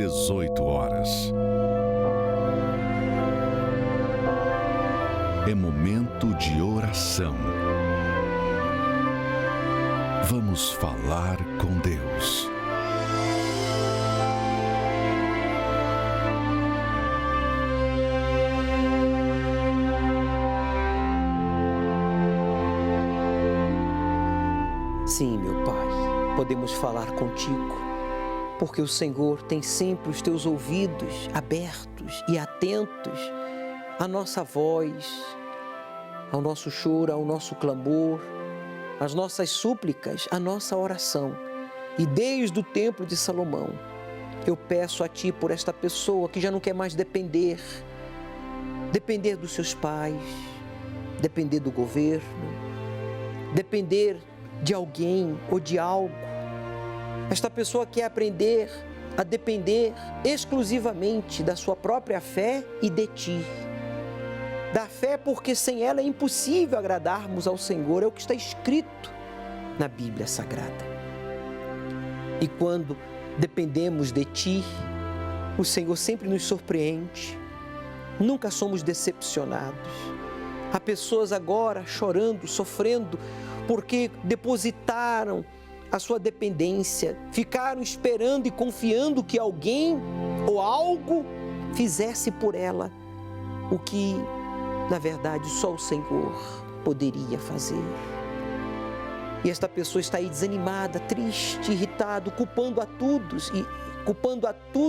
18 horas. É momento de oração. Vamos falar com Deus. Sim, meu Pai, podemos falar contigo, porque o Senhor tem sempre os teus ouvidos abertos e atentos à nossa voz, ao nosso choro, ao nosso clamor, às nossas súplicas, à nossa oração. E desde o templo de Salomão, eu peço a Ti por esta pessoa que já não quer mais depender dos seus pais, depender do governo, depender de alguém ou de algo. Esta pessoa quer aprender a depender exclusivamente da sua própria fé e de Ti. Da fé, porque sem ela é impossível agradarmos ao Senhor, é o que está escrito na Bíblia Sagrada. E quando dependemos de Ti, o Senhor sempre nos surpreende, nunca somos decepcionados. Há pessoas agora chorando, sofrendo, porque depositaram a sua dependência, ficaram esperando e confiando que alguém ou algo fizesse por ela o que, na verdade, só o Senhor poderia fazer. E esta pessoa está aí desanimada, triste, irritada, culpando a tudo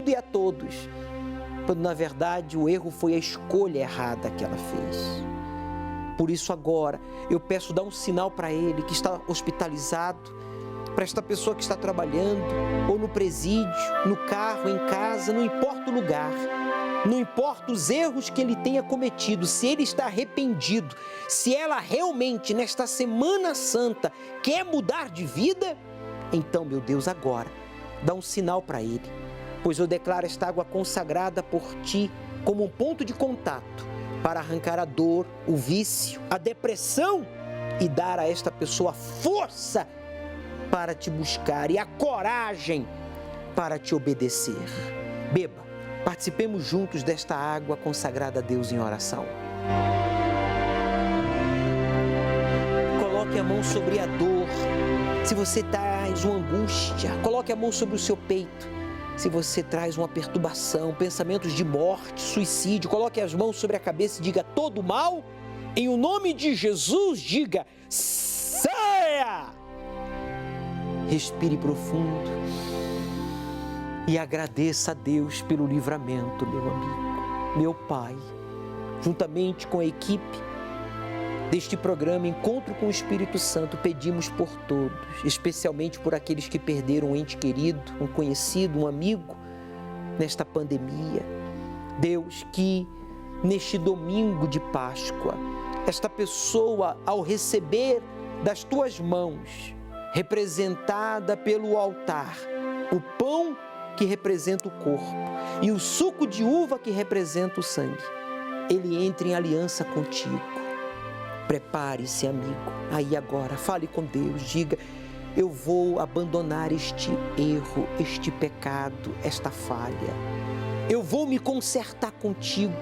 e a todos, quando, na verdade, o erro foi a escolha errada que ela fez. Por isso agora eu peço, dar um sinal para ele que está hospitalizado, para esta pessoa que está trabalhando, ou no presídio, no carro, em casa, não importa o lugar, não importa os erros que ele tenha cometido, se ele está arrependido, se ela realmente nesta Semana Santa quer mudar de vida, então, meu Deus, agora dá um sinal para ele, pois eu declaro esta água consagrada por Ti como um ponto de contato para arrancar a dor, o vício, a depressão e dar a esta pessoa força para Te buscar e a coragem para Te obedecer. Beba, participemos juntos desta água consagrada a Deus em oração. Coloque a mão sobre a dor, se você traz uma angústia, coloque a mão sobre o seu peito. Se você traz uma perturbação, pensamentos de morte, suicídio, coloque as mãos sobre a cabeça e diga: todo mal, em o nome de Jesus, diga: saia! Respire profundo e agradeça a Deus pelo livramento, meu amigo, meu Pai. Juntamente com a equipe deste programa Encontro com o Espírito Santo, pedimos por todos, especialmente por aqueles que perderam um ente querido, um conhecido, um amigo, nesta pandemia. Deus, que neste domingo de Páscoa, esta pessoa, ao receber das Tuas mãos, representada pelo altar, o pão que representa o corpo e o suco de uva que representa o sangue, ele entra em aliança contigo. Prepare-se, amigo, aí agora, fale com Deus, diga: eu vou abandonar este erro, este pecado, esta falha. Eu vou me consertar contigo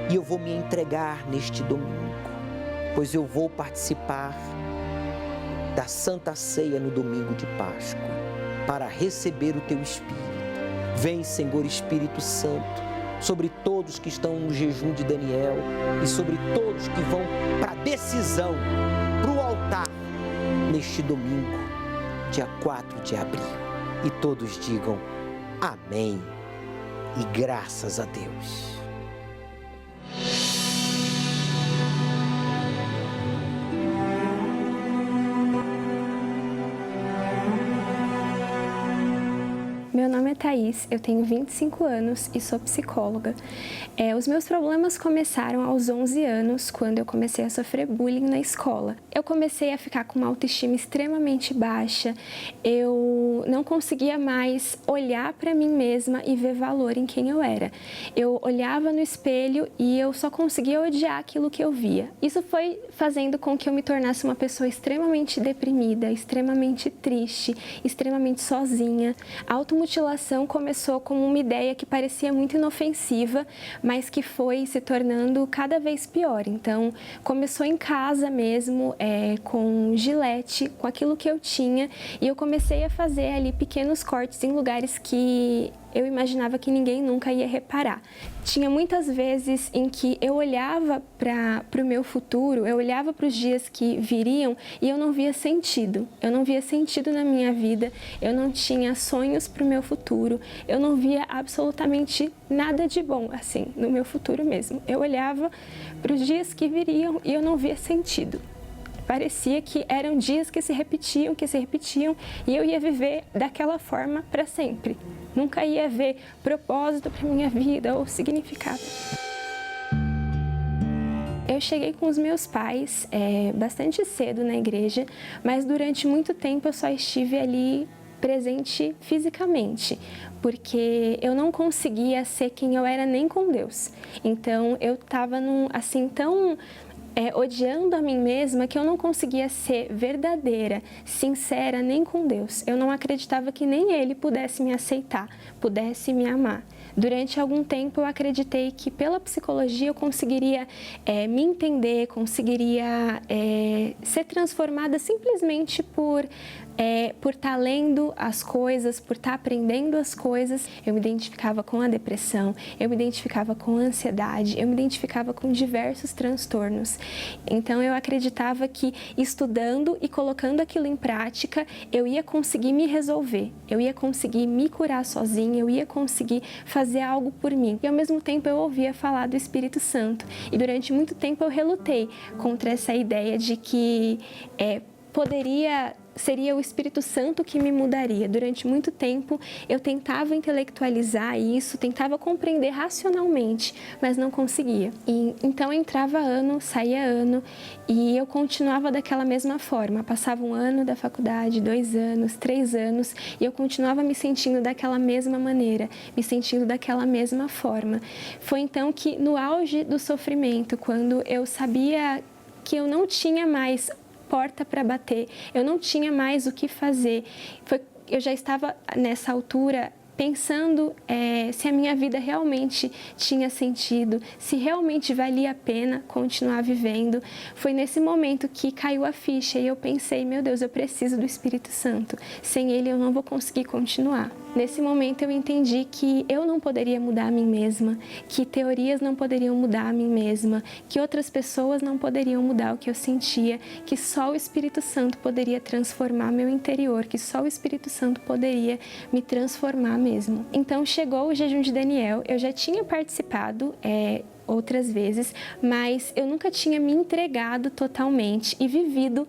e eu vou me entregar neste domingo, pois eu vou participar da Santa Ceia no domingo de Páscoa para receber o Teu Espírito. Vem, Senhor Espírito Santo, sobre todos que estão no jejum de Daniel e sobre todos que vão para a decisão, para o altar, neste domingo, dia 4 de abril. E todos digam amém e graças a Deus. Meu nome é Thaís, eu tenho 25 anos e sou psicóloga. Os meus problemas começaram aos 11 anos, quando eu comecei a sofrer bullying na escola. Eu comecei a ficar com uma autoestima extremamente baixa, eu não conseguia mais olhar para mim mesma e ver valor em quem eu era. Eu olhava no espelho e eu só conseguia odiar aquilo que eu via. Isso foi fazendo com que eu me tornasse uma pessoa extremamente deprimida, extremamente triste, extremamente sozinha, automotivada mutilação começou como uma ideia que parecia muito inofensiva, mas que foi se tornando cada vez pior. Então, começou em casa mesmo, com gilete, com aquilo que eu tinha, e eu comecei a fazer ali pequenos cortes em lugares que eu imaginava que ninguém nunca ia reparar. Tinha muitas vezes em que eu olhava para o meu futuro, eu olhava para os dias que viriam e eu não via sentido. Eu não via sentido na minha vida, eu não tinha sonhos para o meu futuro, eu não via absolutamente nada de bom, assim, no meu futuro mesmo. Eu olhava para os dias que viriam e eu não via sentido. Parecia que eram dias que se repetiam, e eu ia viver daquela forma para sempre. Nunca ia ver propósito para minha vida ou significado. Eu cheguei com os meus pais bastante cedo na igreja, mas durante muito tempo eu só estive ali presente fisicamente, porque eu não conseguia ser quem eu era nem com Deus. Então eu estava tão odiando a mim mesma que eu não conseguia ser verdadeira, sincera nem com Deus. Eu não acreditava que nem Ele pudesse me aceitar, pudesse me amar. Durante algum tempo eu acreditei que pela psicologia eu conseguiria me entender, conseguiria ser transformada simplesmente por estar lendo as coisas, por estar aprendendo as coisas. Eu me identificava com a depressão, eu me identificava com a ansiedade, eu me identificava com diversos transtornos. Então eu acreditava que estudando e colocando aquilo em prática, eu ia conseguir me resolver, eu ia conseguir me curar sozinha, eu ia conseguir fazer algo por mim. E ao mesmo tempo eu ouvia falar do Espírito Santo. E durante muito tempo eu relutei contra essa ideia de que seria o Espírito Santo que me mudaria. Durante muito tempo eu tentava intelectualizar isso, tentava compreender racionalmente, mas não conseguia. E então entrava ano, saía ano e eu continuava daquela mesma forma. Passava um ano da faculdade, 2 anos, 3 anos e eu continuava me sentindo daquela mesma maneira, me sentindo daquela mesma forma. Foi então que no auge do sofrimento, quando eu sabia que eu não tinha mais porta para bater, eu não tinha mais o que fazer. Eu já estava nessa altura pensando se a minha vida realmente tinha sentido, se realmente valia a pena continuar vivendo. Foi nesse momento que caiu a ficha e eu pensei, meu Deus, eu preciso do Espírito Santo. Sem Ele eu não vou conseguir continuar. Nesse momento eu entendi que eu não poderia mudar a mim mesma, que teorias não poderiam mudar a mim mesma, que outras pessoas não poderiam mudar o que eu sentia, que só o Espírito Santo poderia transformar meu interior, que só o Espírito Santo poderia me transformar mesmo. Então chegou o jejum de Daniel, eu já tinha participado outras vezes, mas eu nunca tinha me entregado totalmente e vivido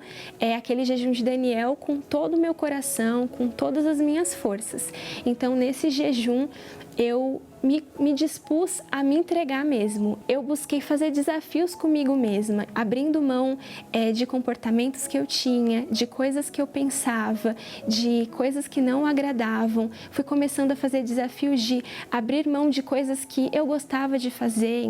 aquele jejum de Daniel com todo o meu coração, com todas as minhas forças. Então, nesse jejum, eu me dispus a me entregar mesmo. Eu busquei fazer desafios comigo mesma, abrindo mão de comportamentos que eu tinha, de coisas que eu pensava, de coisas que não agradavam. Fui começando a fazer desafios de abrir mão de coisas que eu gostava de fazer,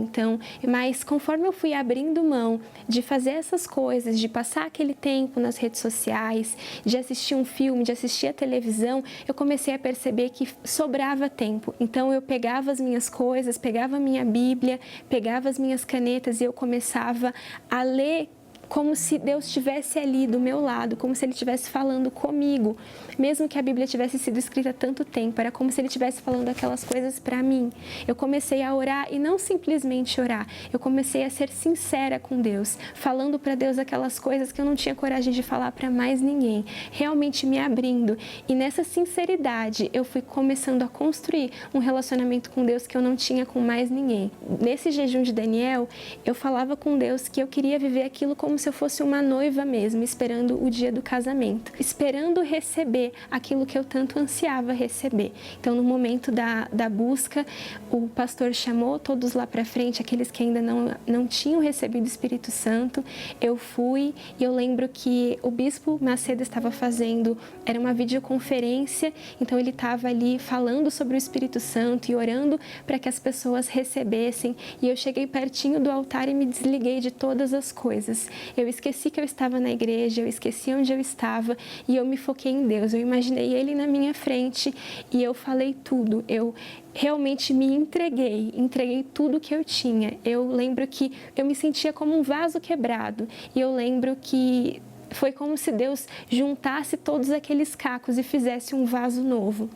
mas conforme eu fui abrindo mão de fazer essas coisas, de passar aquele tempo nas redes sociais, de assistir um filme, de assistir a televisão, eu comecei a perceber que sobrava tempo. Então eu pegava as minhas coisas, pegava a minha Bíblia, pegava as minhas canetas e eu começava a ler como se Deus estivesse ali do meu lado, como se Ele estivesse falando comigo. Mesmo que a Bíblia tivesse sido escrita há tanto tempo, era como se Ele estivesse falando aquelas coisas para mim. Eu comecei a orar e não simplesmente orar, eu comecei a ser sincera com Deus, falando para Deus aquelas coisas que eu não tinha coragem de falar para mais ninguém, realmente me abrindo. E nessa sinceridade, eu fui começando a construir um relacionamento com Deus que eu não tinha com mais ninguém. Nesse jejum de Daniel, eu falava com Deus que eu queria viver aquilo como se eu fosse uma noiva mesmo, esperando o dia do casamento, esperando receber aquilo que eu tanto ansiava receber. Então, no momento da busca, o pastor chamou todos lá para frente, aqueles que ainda não tinham recebido o Espírito Santo. Eu fui e eu lembro que o bispo Macedo estava fazendo, era uma videoconferência, então ele estava ali falando sobre o Espírito Santo e orando para que as pessoas recebessem. E eu cheguei pertinho do altar e me desliguei de todas as coisas. Eu esqueci que eu estava na igreja, eu esqueci onde eu estava e eu me foquei em Deus. Eu imaginei Ele na minha frente e eu falei tudo. Eu realmente me entreguei tudo que eu tinha. Eu lembro que eu me sentia como um vaso quebrado e eu lembro que foi como se Deus juntasse todos aqueles cacos e fizesse um vaso novo.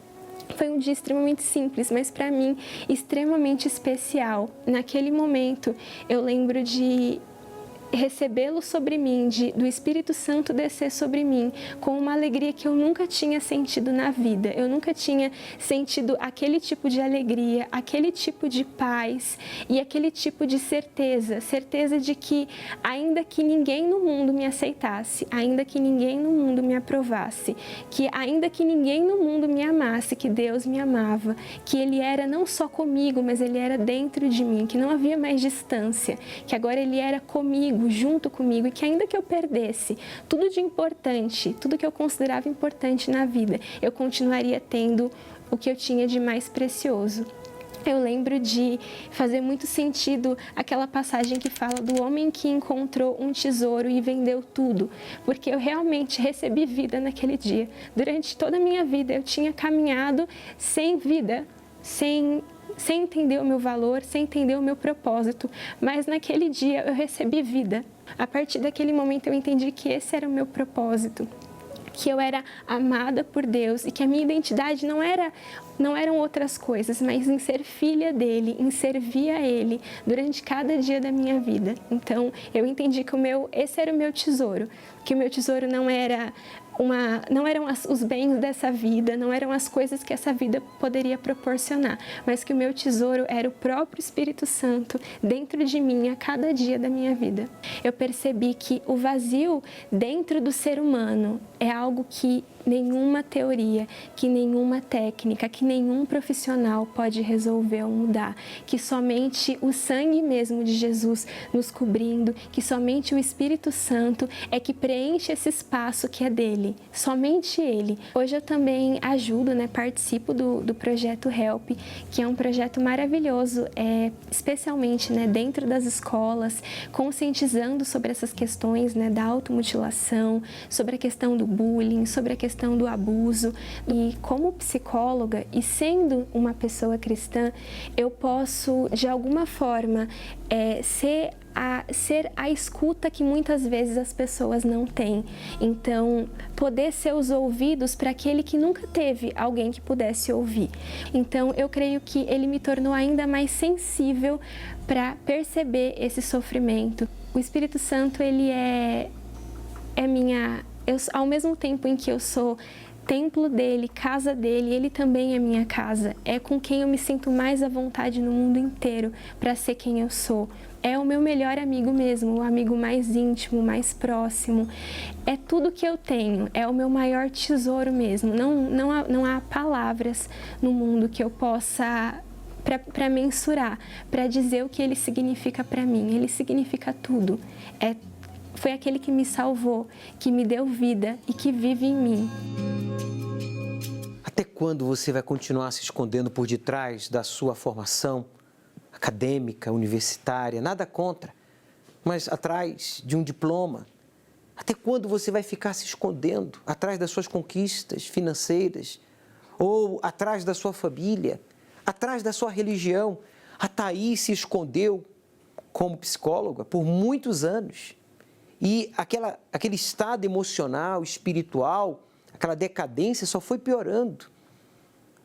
Foi um dia extremamente simples, mas para mim extremamente especial. Naquele momento eu lembro de recebê-lo sobre mim, do Espírito Santo descer sobre mim com uma alegria que eu nunca tinha sentido na vida. Eu nunca tinha sentido aquele tipo de alegria, aquele tipo de paz e aquele tipo de certeza de que ainda que ninguém no mundo me aceitasse, ainda que ninguém no mundo me aprovasse, que ainda que ninguém no mundo me amasse, que Deus me amava, que Ele era não só comigo, mas Ele era dentro de mim, que não havia mais distância, que agora Ele era comigo, junto comigo, e que ainda que eu perdesse tudo de importante, tudo que eu considerava importante na vida, eu continuaria tendo o que eu tinha de mais precioso. Eu lembro de fazer muito sentido aquela passagem que fala do homem que encontrou um tesouro e vendeu tudo, porque eu realmente recebi vida naquele dia. Durante toda a minha vida eu tinha caminhado sem vida, sem entender o meu valor, sem entender o meu propósito, mas naquele dia eu recebi vida. A partir daquele momento eu entendi que esse era o meu propósito, que eu era amada por Deus e que a minha identidade não eram outras coisas, mas em ser filha dele, em servir a ele durante cada dia da minha vida. Então eu entendi que esse era o meu tesouro, que o meu tesouro não eram os bens dessa vida, não eram as coisas que essa vida poderia proporcionar, mas que o meu tesouro era o próprio Espírito Santo dentro de mim a cada dia da minha vida. Eu percebi que o vazio dentro do ser humano é algo que nenhuma teoria, que nenhuma técnica, que nenhum profissional pode resolver ou mudar, que somente o sangue mesmo de Jesus nos cobrindo, que somente o Espírito Santo é que preenche esse espaço que é dele, somente ele. Hoje eu também ajudo, participo do projeto Help, que é um projeto maravilhoso, especialmente dentro das escolas, conscientizando sobre essas questões da automutilação, sobre a questão do bullying, sobre a questão do abuso. E como psicóloga e sendo uma pessoa cristã, eu posso de alguma forma ser a escuta que muitas vezes as pessoas não têm. Então, poder ser os ouvidos para aquele que nunca teve alguém que pudesse ouvir. Então, eu creio que ele me tornou ainda mais sensível para perceber esse sofrimento. O Espírito Santo, ele é minha... ao mesmo tempo em que eu sou templo dele, casa dele, ele também é minha casa. É com quem eu me sinto mais à vontade no mundo inteiro para ser quem eu sou. É o meu melhor amigo mesmo, o amigo mais íntimo, mais próximo. É tudo que eu tenho, é o meu maior tesouro mesmo. Não há palavras no mundo que eu possa para mensurar, para dizer o que ele significa para mim. Ele significa tudo. Foi aquele que me salvou, que me deu vida e que vive em mim. Até quando você vai continuar se escondendo por detrás da sua formação acadêmica, universitária? Nada contra, mas atrás de um diploma. Até quando você vai ficar se escondendo atrás das suas conquistas financeiras? Ou atrás da sua família? Atrás da sua religião? A Thaís se escondeu como psicóloga por muitos anos. E aquele estado emocional, espiritual, aquela decadência só foi piorando.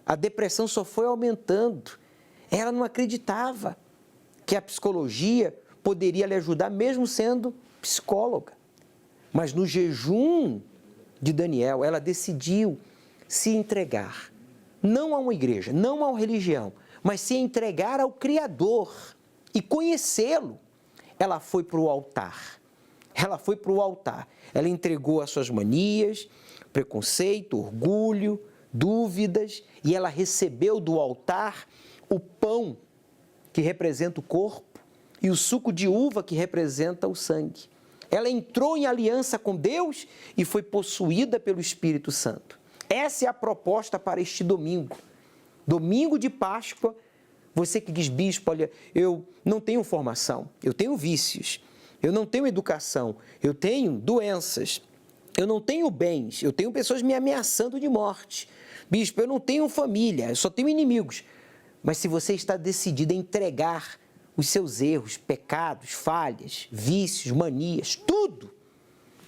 A depressão só foi aumentando. Ela não acreditava que a psicologia poderia lhe ajudar, mesmo sendo psicóloga. Mas no jejum de Daniel, ela decidiu se entregar. Não a uma igreja, não a uma religião, mas se entregar ao Criador e conhecê-lo. Ela foi para o altar. Ela foi para o altar. Ela entregou as suas manias, preconceito, orgulho, dúvidas, e ela recebeu do altar o pão que representa o corpo e o suco de uva que representa o sangue. Ela entrou em aliança com Deus e foi possuída pelo Espírito Santo. Essa é a proposta para este domingo. Domingo de Páscoa. Você que diz, bispo, olha, eu não tenho formação, eu tenho vícios. eu não tenho educação, eu tenho doenças, eu não tenho bens, eu tenho pessoas me ameaçando de morte. Bispo, eu não tenho família, eu só tenho inimigos. Mas se você está decidido a entregar os seus erros, pecados, falhas, vícios, manias, tudo,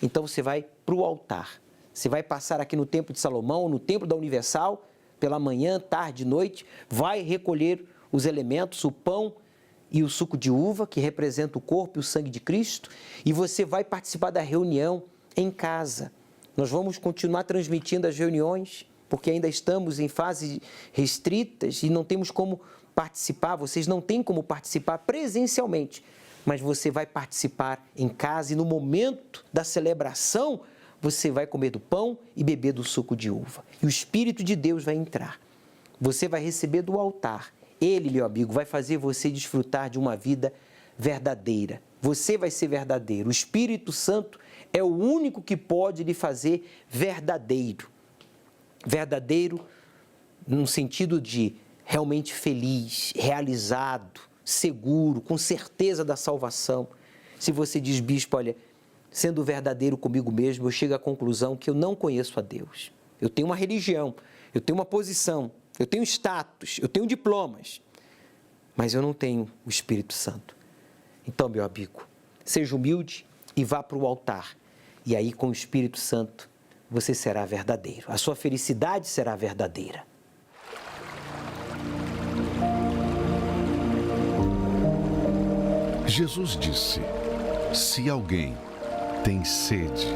então você vai para o altar. Você vai passar aqui no Templo de Salomão, no Templo da Universal, pela manhã, tarde, noite, vai recolher os elementos, o pão e o suco de uva, que representa o corpo e o sangue de Cristo, e você vai participar da reunião em casa. Nós vamos continuar transmitindo as reuniões, porque ainda estamos em fases restritas e não temos como participar, vocês não têm como participar presencialmente, mas você vai participar em casa e no momento da celebração, você vai comer do pão e beber do suco de uva. E o Espírito de Deus vai entrar. Você vai receber do altar. Ele, meu amigo, vai fazer você desfrutar de uma vida verdadeira. Você vai ser verdadeiro. O Espírito Santo é o único que pode lhe fazer verdadeiro. Verdadeiro no sentido de realmente feliz, realizado, seguro, com certeza da salvação. Se você diz, bispo, olha, sendo verdadeiro comigo mesmo, eu chego à conclusão que eu não conheço a Deus. Eu tenho uma religião, eu tenho uma posição, eu tenho status, eu tenho diplomas, mas eu não tenho o Espírito Santo. Então, meu amigo, seja humilde e vá para o altar. E aí, com o Espírito Santo, você será verdadeiro. A sua felicidade será verdadeira. Jesus disse: se alguém tem sede,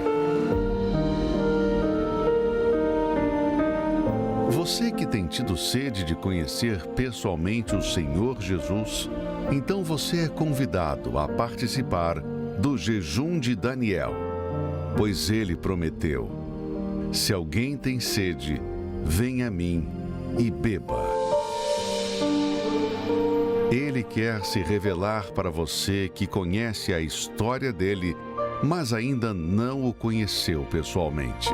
você que tem tido sede de conhecer pessoalmente o Senhor Jesus, então você é convidado a participar do jejum de Daniel, pois ele prometeu: se alguém tem sede, venha a mim e beba. Ele quer se revelar para você que conhece a história dele, mas ainda não o conheceu pessoalmente.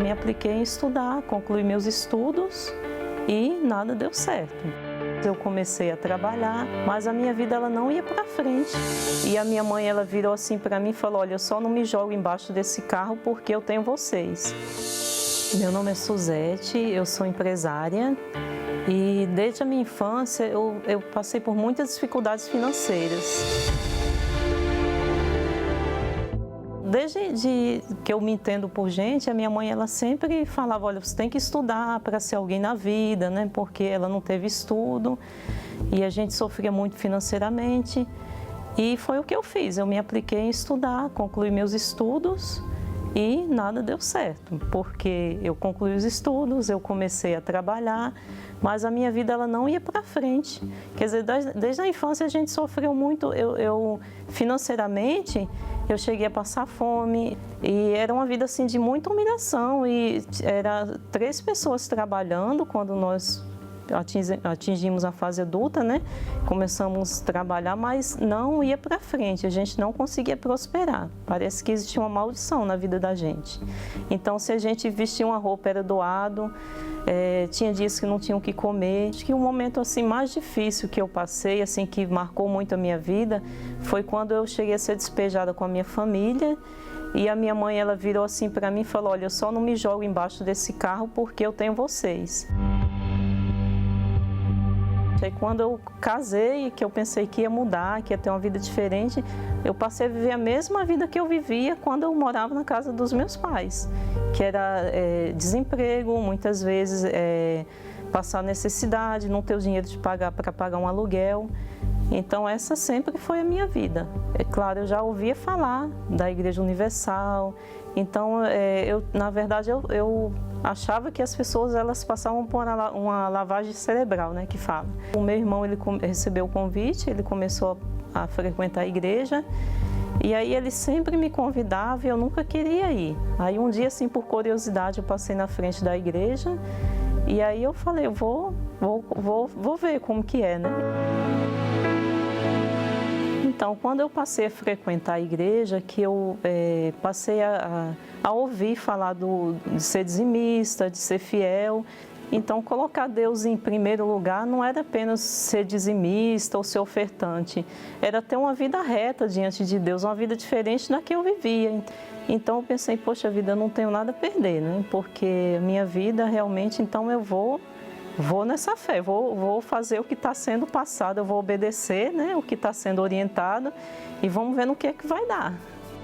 Me apliquei em estudar, concluí meus estudos e nada deu certo. Eu comecei a trabalhar, mas a minha vida ela não ia para frente. E a minha mãe ela virou assim para mim e falou: olha, eu só não me jogo embaixo desse carro porque eu tenho vocês. Meu nome é Suzete, eu sou empresária e desde a minha infância eu passei por muitas dificuldades financeiras. Desde que eu me entendo por gente, a minha mãe ela sempre falava: olha, você tem que estudar para ser alguém na vida, né? Porque ela não teve estudo e a gente sofria muito financeiramente. E foi o que eu fiz, eu me apliquei em estudar, concluí meus estudos e nada deu certo, porque eu concluí os estudos, eu comecei a trabalhar, mas a minha vida ela não ia para frente. Quer dizer, desde a infância a gente sofreu muito, financeiramente eu cheguei a passar fome e era uma vida assim de muita humilhação e era 3 pessoas trabalhando quando nós atingimos a fase adulta, né? Começamos a trabalhar, mas não ia para frente, a gente não conseguia prosperar. Parece que existia uma maldição na vida da gente. Então, se a gente vestia uma roupa, era doado, tinha dias que não tinham o que comer. Acho que o momento assim, mais difícil que eu passei, assim, que marcou muito a minha vida, foi quando eu cheguei a ser despejada com a minha família. E a minha mãe, ela virou assim para mim e falou: olha, eu só não me jogo embaixo desse carro porque eu tenho vocês. Aí quando eu casei, que eu pensei que ia mudar, que ia ter uma vida diferente, eu passei a viver a mesma vida que eu vivia quando eu morava na casa dos meus pais, que era desemprego, muitas vezes passar necessidade, não ter o dinheiro para pagar um aluguel. Então essa sempre foi a minha vida. É claro, eu já ouvia falar da Igreja Universal, então na verdade eu achava que as pessoas elas passavam por uma lavagem cerebral, né, que fala. O meu irmão ele recebeu o convite, ele começou a frequentar a igreja e aí ele sempre me convidava e eu nunca queria ir. Aí um dia assim por curiosidade eu passei na frente da igreja e aí eu falei, eu vou ver como que é, né? Então, quando eu passei a frequentar a igreja, que eu passei a ouvir falar de ser dizimista, de ser fiel, Então, colocar Deus em primeiro lugar não era apenas ser dizimista ou ser ofertante, era ter uma vida reta diante de Deus, uma vida diferente da que eu vivia. Então, eu pensei, poxa vida, eu não tenho nada a perder, né? Porque minha vida realmente, então eu vou nessa fé, vou fazer o que está sendo passado, eu vou obedecer, né, o que está sendo orientado e vamos ver no que é que vai dar.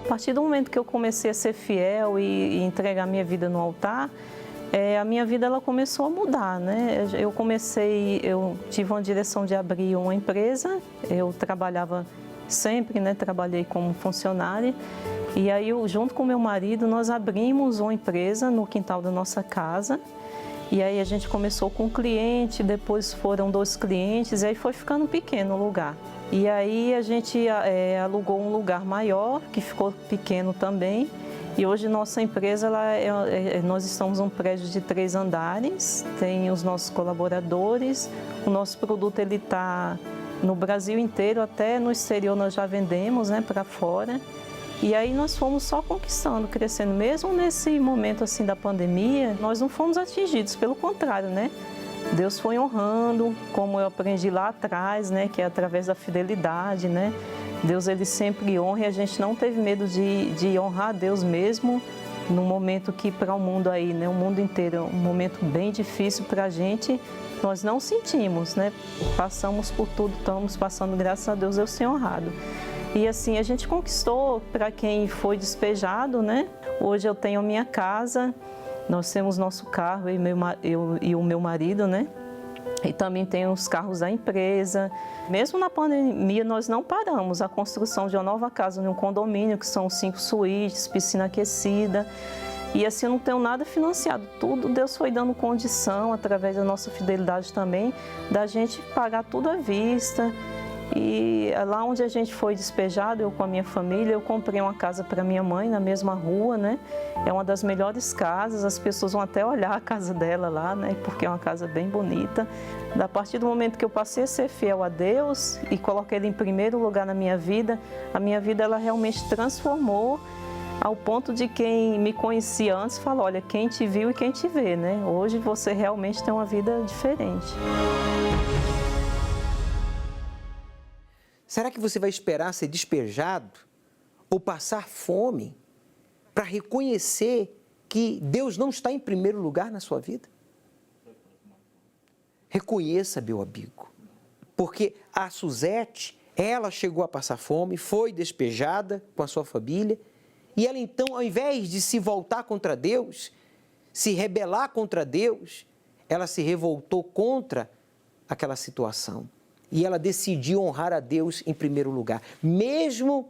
A partir do momento que eu comecei a ser fiel e entregar minha vida no altar, a minha vida ela começou a mudar, né? Eu tive uma direção de abrir uma empresa, eu trabalhava sempre, né? Trabalhei como funcionária e aí junto com meu marido nós abrimos uma empresa no quintal da nossa casa e aí a gente começou com um cliente, depois foram 2 clientes e aí foi ficando pequeno o lugar. E aí a gente alugou um lugar maior que ficou pequeno também. E hoje nossa empresa, nós estamos num prédio de 3 andares, tem os nossos colaboradores, o nosso produto ele está no Brasil inteiro, até no exterior nós já vendemos, né, para fora. E aí nós fomos só conquistando, crescendo, mesmo nesse momento assim da pandemia, nós não fomos atingidos, pelo contrário, né? Deus foi honrando, como eu aprendi lá atrás, né, que é através da fidelidade, né? Deus ele sempre honra e a gente não teve medo de honrar a Deus mesmo num momento que para o mundo aí, né, o mundo inteiro, um momento bem difícil para a gente, nós não sentimos, né? Passamos por tudo, estamos passando, graças a Deus, eu ser honrado. E assim, a gente conquistou para quem foi despejado, né? Hoje eu tenho a minha casa, nós temos nosso carro, eu e o meu marido, né? E também tem os carros da empresa. Mesmo na pandemia, nós não paramos a construção de uma nova casa em um condomínio, que são 5 suítes, piscina aquecida. E assim, eu não tenho nada financiado. Tudo Deus foi dando condição, através da nossa fidelidade também, da gente pagar tudo à vista. E lá onde a gente foi despejado, eu com a minha família, eu comprei uma casa para minha mãe na mesma rua, né? É uma das melhores casas, as pessoas vão até olhar a casa dela lá, né? Porque é uma casa bem bonita. A partir do momento que eu passei a ser fiel a Deus e coloquei Ele em primeiro lugar na minha vida, a minha vida ela realmente transformou ao ponto de quem me conhecia antes falou, olha, quem te viu e quem te vê, né? Hoje você realmente tem uma vida diferente. Será que você vai esperar ser despejado ou passar fome para reconhecer que Deus não está em primeiro lugar na sua vida? Reconheça, meu amigo, porque a Suzete, ela chegou a passar fome, foi despejada com a sua família e ela então, ao invés de se voltar contra Deus, se rebelar contra Deus, ela se revoltou contra aquela situação. E ela decidiu honrar a Deus em primeiro lugar. Mesmo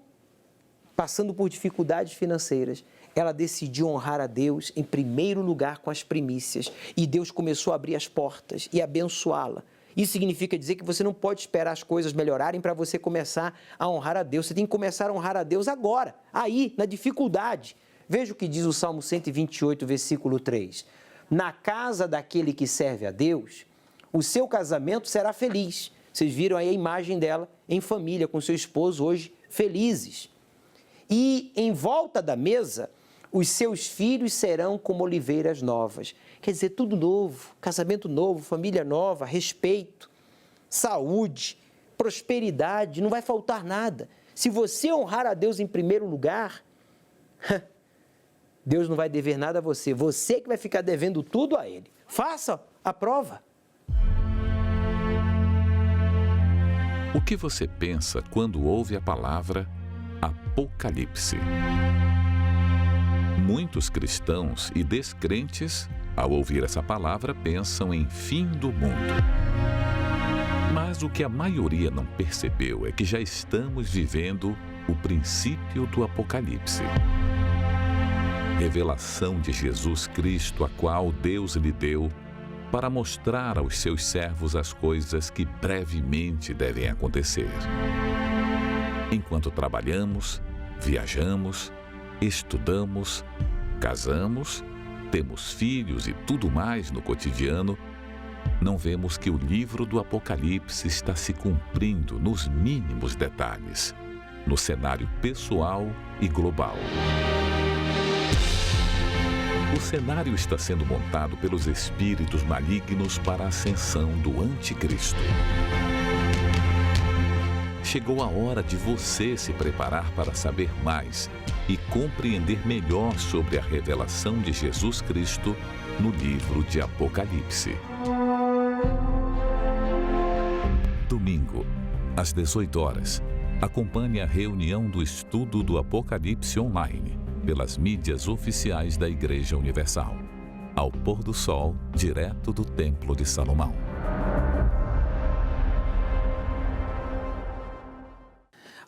passando por dificuldades financeiras, ela decidiu honrar a Deus em primeiro lugar com as primícias. E Deus começou a abrir as portas e abençoá-la. Isso significa dizer que você não pode esperar as coisas melhorarem para você começar a honrar a Deus. Você tem que começar a honrar a Deus agora, aí, na dificuldade. Veja o que diz o Salmo 128, versículo 3. Na casa daquele que serve a Deus, o seu casamento será feliz. Vocês viram aí a imagem dela em família, com seu esposo, hoje felizes. E em volta da mesa, os seus filhos serão como oliveiras novas. Quer dizer, tudo novo, casamento novo, família nova, respeito, saúde, prosperidade, não vai faltar nada. Se você honrar a Deus em primeiro lugar, Deus não vai dever nada a você. Você que vai ficar devendo tudo a Ele. Faça a prova. O que você pensa quando ouve a palavra Apocalipse? Muitos cristãos e descrentes, ao ouvir essa palavra, pensam em fim do mundo. Mas o que a maioria não percebeu é que já estamos vivendo o princípio do Apocalipse. Revelação de Jesus Cristo, a qual Deus lhe deu para mostrar aos seus servos as coisas que brevemente devem acontecer. Enquanto trabalhamos, viajamos, estudamos, casamos, temos filhos e tudo mais no cotidiano, não vemos que o livro do Apocalipse está se cumprindo nos mínimos detalhes, no cenário pessoal e global. O cenário está sendo montado pelos espíritos malignos para a ascensão do Anticristo. Chegou a hora de você se preparar para saber mais e compreender melhor sobre a revelação de Jesus Cristo no livro de Apocalipse. Domingo, às 18 horas, acompanhe a reunião do estudo do Apocalipse online, pelas mídias oficiais da Igreja Universal. Ao pôr do sol, direto do Templo de Salomão.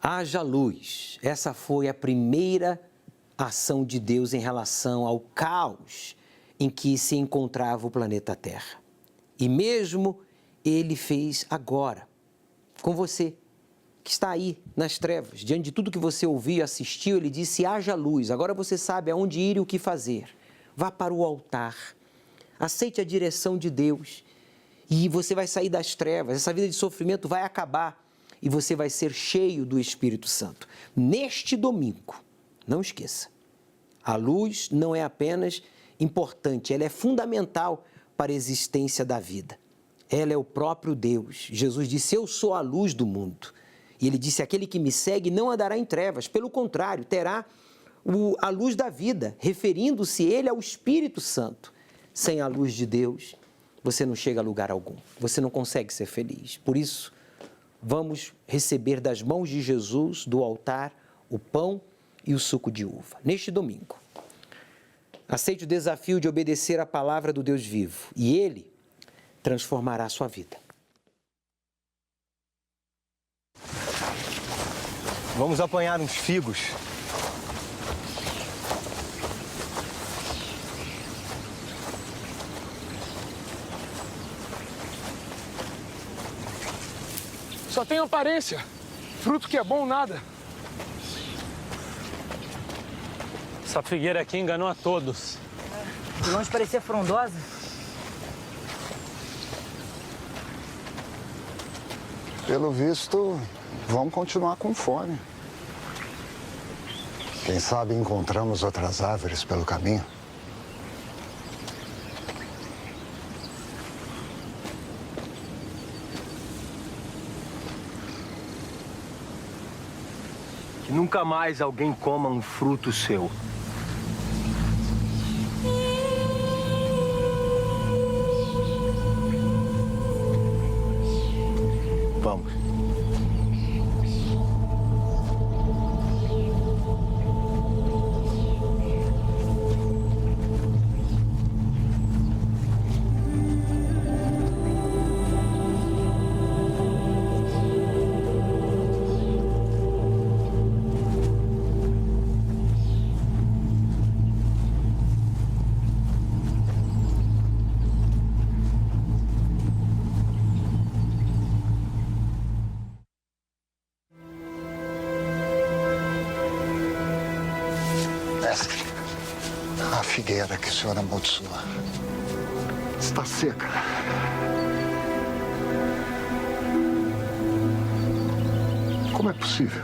Haja luz. Essa foi a primeira ação de Deus em relação ao caos em que se encontrava o planeta Terra. E mesmo Ele fez agora, com você, que está aí nas trevas, diante de tudo que você ouviu e assistiu, Ele disse: haja luz. Agora você sabe aonde ir e o que fazer. Vá para o altar, aceite a direção de Deus e você vai sair das trevas. Essa vida de sofrimento vai acabar e você vai ser cheio do Espírito Santo. Neste domingo, não esqueça, a luz não é apenas importante, ela é fundamental para a existência da vida. Ela é o próprio Deus. Jesus disse: eu sou a luz do mundo. E Ele disse: aquele que me segue não andará em trevas, pelo contrário, terá a luz da vida, referindo-se Ele ao Espírito Santo. Sem a luz de Deus, você não chega a lugar algum, você não consegue ser feliz. Por isso, vamos receber das mãos de Jesus, do altar, o pão e o suco de uva. Neste domingo, aceite o desafio de obedecer à palavra do Deus vivo e Ele transformará a sua vida. Vamos apanhar uns figos. Só tem aparência. Fruto que é bom, nada. Essa figueira aqui enganou a todos. De longe parecia frondosa. Pelo visto, vamos continuar com fome. Quem sabe encontramos outras árvores pelo caminho. Que nunca mais alguém coma um fruto seu. Vamos. Mestre, a figueira que o senhor amaldiçoou está seca. Como é possível?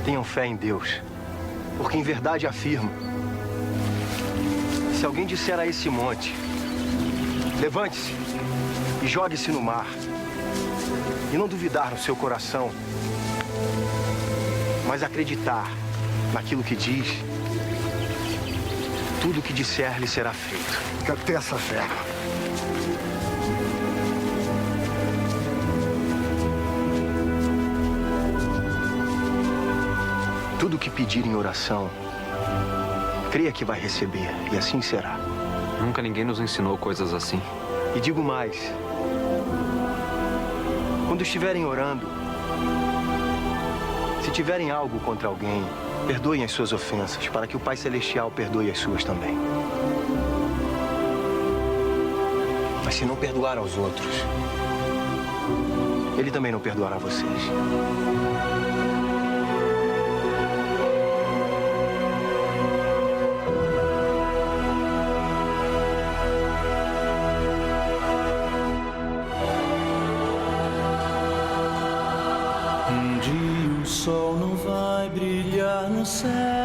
Tenham fé em Deus, porque em verdade afirmo, se alguém disser a esse monte, levante-se e jogue-se no mar, e não duvidar no seu coração, mas acreditar naquilo que diz, tudo o que disser lhe será feito. Quero ter essa fé. Tudo o que pedir em oração, creia que vai receber, e assim será. Nunca ninguém nos ensinou coisas assim. E digo mais, quando estiverem orando, se tiverem algo contra alguém, perdoem as suas ofensas, para que o Pai Celestial perdoe as suas também. Mas se não perdoar aos outros, Ele também não perdoará vocês. Um dia o sol não vai brilhar no céu.